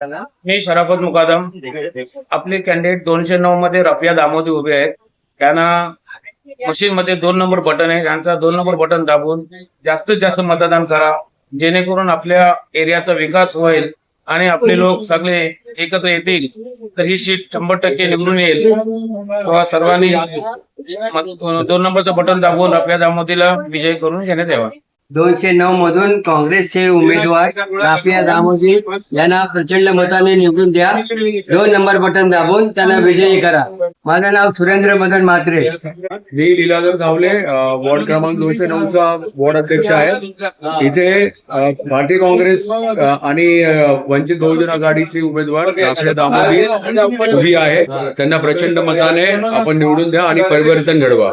मी शराफत मुकादम. आपले कॅन्डिडेट 209 मध्ये रफिया दामोदी उभे आहेत. त्यांना मशीन मध्ये 2 नंबर बटन आहे, त्यांचा 2 नंबर बटन दाबून जास्तीत जास्त मतदान करा, जेणेकरून आपल्या एरियाचा विकास होईल आणि आपले लोक सगळे एकत्र येतील तर ही सीट 100% निवडून येईल. तेव्हा सर्वांनी 2 नंबरचं बटन दाबून रफिया दामोदीला विजय करून घेण्यात यावा. 209 मधून काँग्रेसचे उमेदवार रफिया दामोदी यांना प्रचंड मताने निवडून द्या. 2 नंबर बटन दाबून त्यांना विजयी करा. माझं नाव सुरेंद्र मदन म्हात्रे. मी लीलाधर धावले, वॉर्ड क्रमांक 209 चा वॉर्ड अध्यक्ष आहे. इथे भारतीय काँग्रेस आणि वंचित बहुजन आघाडीचे उमेदवार रफिया दामोदी उभी आहे. त्यांना प्रचंड मताने आपण निवडून द्या आणि परिवर्तन घडवा.